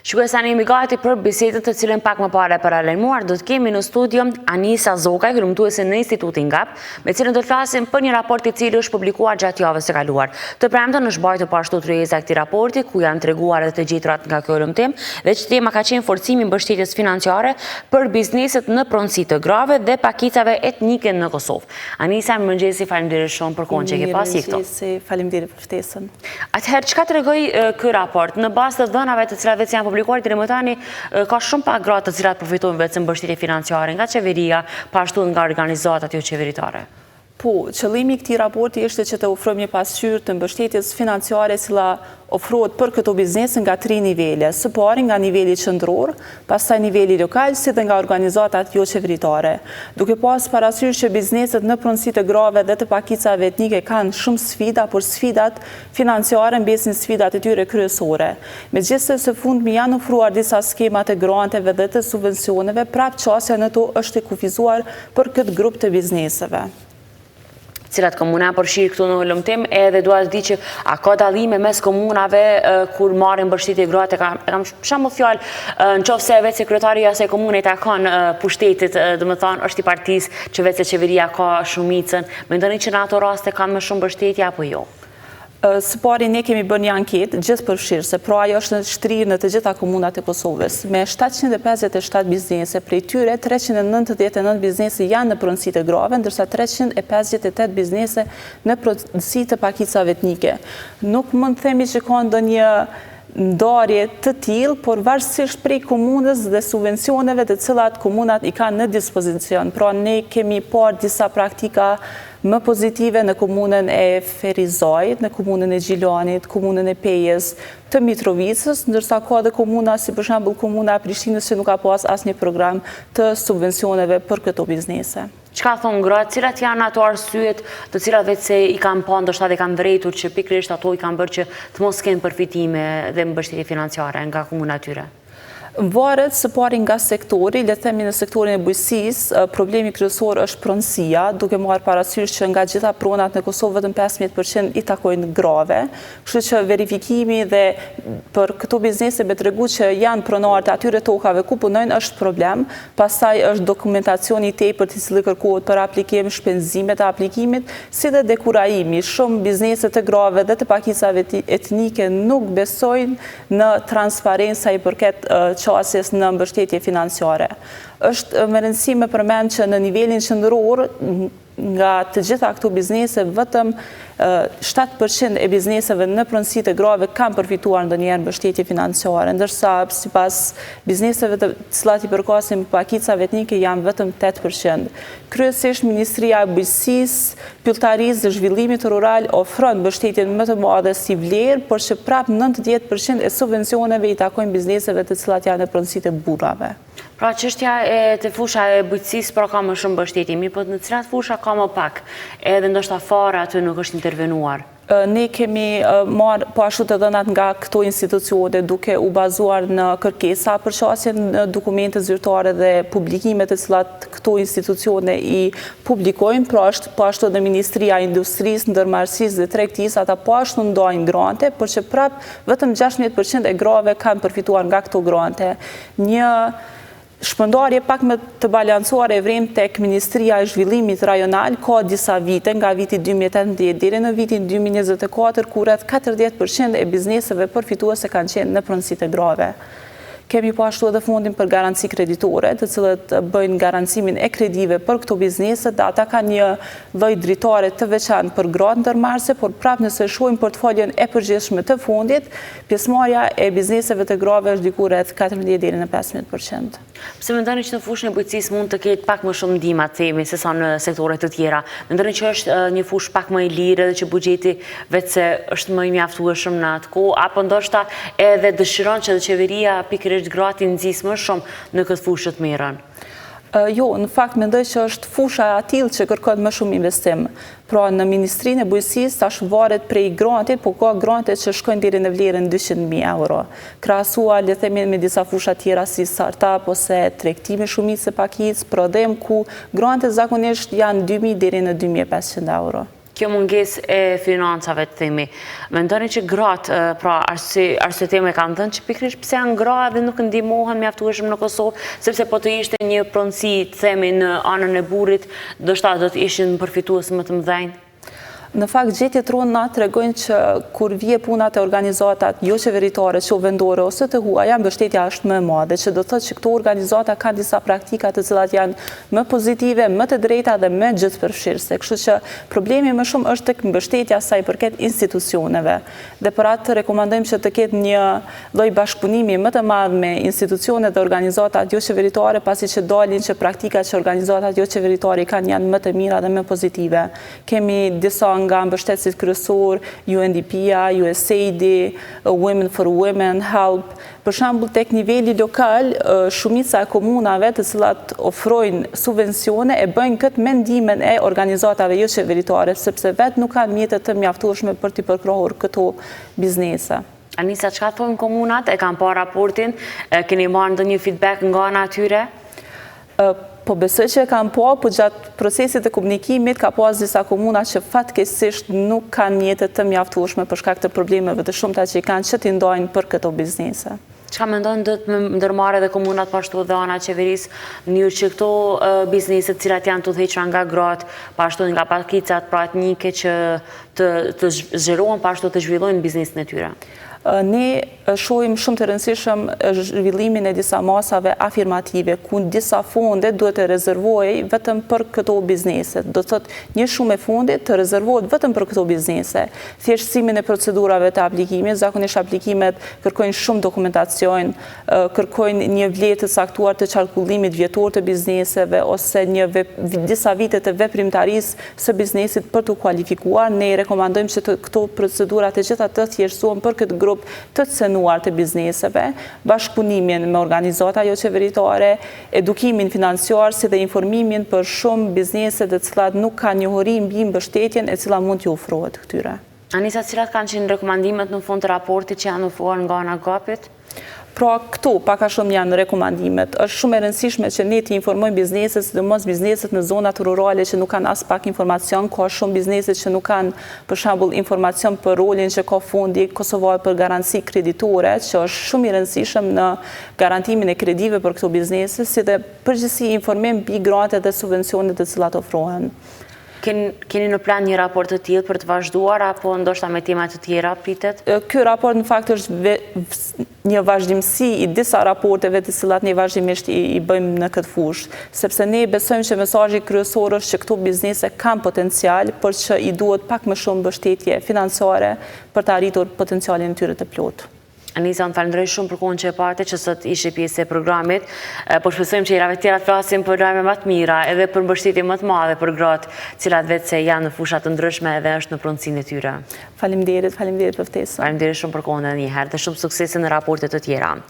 Shkuesa ne jemi gati për bisedën të cilën pak më parë e paralajmëruar, do të kemi në studio Anisa Zokaj, humbtuese në Institutin GAP, me cilën do të flasim për një raport I cili është publikuar gjatë javës së kaluar. Të premten është bajtur po ashtu tryeza këtij raporti, ku janë treguar edhe të gjeturat nga kjo lëmtim, dhe që tema ka qenë forcimi I mbështetjes financiare për bizneset në pronësi të grave dhe pakicave etnike në Kosovë. Anisa, mirëmëngjesi, faleminderit shumë për kohën që ke pasi këto. Faleminderit për ftesën. Atëherë, çka tregoi ky raport? Në bazë të dhënave të cilat vetë janë publikuar deri më tani, ka shumë pak gra të cilat përfitojnë vetë mbështetje financiare nga qeveria, po ashtu nga organizatat jo qeveritare. Po, qëllimi I këtij raporti ishte që të ofrojmë një pasqyrë të mbështetjes financiare cila ofrohet për këto biznese nga 3 nivele. Së pari nga niveli qendror, pastaj niveli lokal, si dhe nga organizatat jo qeveritare. Duke pas parasysh që bizneset në pronësi të grave dhe të pakicave etnike kanë shumë sfida, por sfidat financiare mbesin sfidat e tyre kryesore. Megjithëse së fundmi janë ofruar disa skema të granteve dhe të subvencioneve, prap qasja në to është E kufizuar për këtë grup të bizneseve. Cilat komuna përfshirë këtu në lëmtim, edhe dua të di që a ka dallime mes komunave kur marrin mbështetje gratë, kam shembull fjalë nëse vetë sekretari I asaj komune ta kanë pushtetit, domethënë është I partisë që vetë qeveria ka shumicën, mendoni që në ato raste kanë më shumë mbështetje apo jo? Së pari ne kemi bërë një anketë gjithëpërfshirëse, pra ajo është shtrirë në të gjitha komunat e Kosovës. Me 757 biznese, prej tyre 399 biznese janë në pronësi të grave, ndërsa 358 biznese në pronësi të pakicave etnike. Nuk mund të themi që ka ndonjë ndarje të tillë, por varësisht prej komunës dhe subvencioneve të cilat komunat I kanë në dispozicion. Pra ne kemi parë disa praktika më pozitive në komunën e Ferizajit, në komunën e Gjilanit, komunën e Pejës, të Mitrovicës, ndërsa ka dhe komuna, si për shembull komuna e Prishtinës që nuk ka pas asnjë program të subvencioneve për këto biznese. Çka thonë gratë, cilat janë ato arsyet të cilat vetë se I kanë pa ndoshta dhe kanë vërejtur që pikërisht ato I kanë bërë që të mos kenë përfitime dhe mbështetje financiare nga komuna e tyre? Varet së pari nga sektori, le të themi në sektorin e bujqësisë, problemi kryesor është pronësia, duke marrë parasysh që nga gjitha pronat në Kosovë vetëm 15% I takojnë grave, kështu që verifikimi dhe për këto biznese me tregu që janë pronarë të atyre tokave ku punojnë është problem, pastaj është dokumentacioni I tepërt I cili kërkohet për aplikim, shpenzimet e aplikimit, si dhe dekurajimi. Shumë biznese të grave dhe të pakicave etnike nuk besojnë në transparenca I përket qasjes në mbështetje financiare. Është me rëndësi me përmend që në nivelin qendror nga të gjitha këto biznese vetëm 7% e bizneseve në pronësi të grave kanë përfituar ndonjëherë mbështetje financiare, ndërsa sipas bizneseve të cilat I përkasin pakicave etnike janë vetëm 8%. Kryesisht Ministria e Bujqësisë, Pylltarisë dhe Zhvillimit Rural ofron mbështetjen më të madhe si vlerë, por që prap 90% e subvencioneve I takojnë bizneseve të cilat janë në pronësi të burrave. Pra çështja e të fusha e bujqësisë pra ka më shumë mbështetje, mirë po në cilat fusha ka më pak, edhe ndoshta fare aty nuk është intervenuar. Ne kemi marrë po ashtu të dhënat nga këto institucione duke u bazuar në kërkesa për qasjen në dokumente zyrtare dhe publikimet të cilat këto institucione I publikojnë, pra është po ashtu në Ministria e Industrisë, Ndërmarrësisë dhe Tregtisë, ata po ashtu ndajnë grante, por që prap vetëm 16% e grave kanë përfituar nga këto grante. Një shpërndarje pak më të balancuar e vrim tek Ministria e Zhvillimit Rajonal ka disa vite, nga viti 2018 deri në vitin 2024, ku rreth 40% e bizneseve përfituese kanë qenë në pronësi të grave. Kemi po ashtu edhe fondin për garanci kreditore, të cilët bëjnë garancimin e kredive për këto bizneset, dhe ata kanë një lloj dritare të veçantë për gratë ndërmarrëse, por prap nëse shohim portfolien e përgjithshme të fondit, pjesëmarrja e bizneseve të grave është diku rreth 14 deri në 15%. Pse mendoni që në fushën e bujqësisë mund të ketë pak më shumë ndihmë themi se sa në sektore të tjera? Mendoni që është një fushë pak më e lirë dhe që buxheti vetëse është më I mjaftueshëm në atë kohë, apo ndoshta edhe dëshiron që qeveria pikërisht gratë I nxjisë më shumë në këtë fushë të mirën? Jo, në fakt mendoj që është fusha e atill që kërkon më shumë investim. Pra në Ministrinë e Bujqësisë tash varet prej grantit, po ka grante që shkojnë deri në vlerën 200.000 euro. Krahasuar le të themi me disa fusha tjera si startup ose tregtimi shumicë së pakicë, prodhem ku grantet zakonisht janë 2.000 deri në 2.500 euro. Kjo mungesë e financave të themi. Mendoni që gratë, pra arsyetime kanë thënë që pikërisht pse janë gra dhe nuk ndihmohen mjaftueshëm në Kosovë, sepse po të ishte një pronësi, të themi, në anën e burrit, ndoshta do të ishin përfitues më të mëdhenj. Në fakt, gjetjet rona tregojnë që kur vije punat e organizatat jo qeveritare, që vendore ose të huaja, mbështetja është më e madhe, që do të thotë që këto organizata kanë disa praktika të cilat janë më pozitive, më të drejta dhe më gjithëpërfshirëse. Kështu që problemi më shumë është tek mbështetja sa i përket institucioneve. Dhe për atë rekomandojmë që të ketë një lloj bashkëpunimi më të madh me institucionet dhe organizatat jo qeveritare, pasi që dalin që praktikat që organizatat jo qeveritare kanë janë më të mira dhe më pozitive. Kemi disa nga mbështetësit kryesor, UNDP-a, USAID, Women for Women, HELP. Për shembull, tek niveli lokal, shumica e komunave të cilat ofrojnë subvencione e bëjnë këtë me ndihmën e organizatave jo qeveritare, sepse vetë nuk kanë mjete të mjaftueshme për t'i përkrahur këto biznese. Anisa, çka thonë komunat? E kanë parë raportin? Keni marrë ndonjë feedback nga ana e tyre? Po besoj që e kam po gjatë procesit të komunikimit ka pas disa komuna që fatkeqësisht nuk kanë mjete të mjaftueshme për shkak të problemeve të shumta që i kanë që t'i ndajnë për këto biznese. Çka mendojnë do të ndërmarrë edhe komunat pashtu dhe ana e qeverisë në mënyrë që këto biznese të cilat janë të udhëhequra nga gratë, pashtu nga pakicat pra etnike që të zgjerohen pashtu të zhvillojnë biznesin e tyre? Ne shohim shumë të rëndësishëm zhvillimin e disa masave afirmative, ku disa fonde duhet të rezervohej vetëm për këto biznese. Do të thotë një shumë e fondit të rezervohet vetëm për këto biznese. Thjeshtësimin e procedurave të aplikimit, zakonisht aplikimet kërkojnë shumë dokumentacion, kërkojnë një vlerë të caktuar të qarkullimit vjetor të bizneseve ose disa vite të veprimtarisë së biznesit për të kualifikuar. Ne rekomandojmë që këto procedurat e gjitha të thjeshtësohen për këtë grup të cenuar të bizneseve, bashkëpunimin me organizata jo qeveritare, edukimin financiar si dhe informimin për shumë biznese të cilat nuk ka njohuri mbi mbështetjen e cila mund t'ju ofrohet këtyre. Anisa, cilat kanë qenë rekomandimet në fund të raportit që janë ofruar nga ana GAP-it? Pra këto paka shumë janë rekomandimet. Është shumë e rëndësishme që ne t'i informojmë bizneset, sidomos bizneset në zonat rurale që nuk kanë as pak informacion, ka shumë bizneset që nuk kanë për shembull informacion për rolin që ka fondi kosovar për garanci kreditore, që është shumë i rëndësishëm në garantimin e kredive për këto biznese, si dhe përgjithësi informim mbi grantet dhe subvencionet të cilat ofrohen. Keni në plan një raport të tillë për të vazhduar apo ndoshta me tema të tjera pritet? Ky raport në fakt është një vazhdimsi i disa raporteve të cilat ne vazhdimisht i bëjmë në këtë fushë, sepse ne besojmë që mesazhi kryesor është që këto biznese kanë potencial, por që i duhet pak më shumë mbështetje financiare për të arritur potencialin e tyre të plotë. Anisa, unë falenderoj shumë për kohën që e parte që sot ishe pjesë e programit, por shpresojmë që herave tjera të flasim për programe më të mira, edhe për mbështetje më të madhe për gratë, cilat vetë se janë në fusha të ndryshme edhe është në pronësinë e tyre. Faleminderit për ftesën. Faleminderit shumë për kohën edhe një herë dhe shumë suksese në raporte të tjera.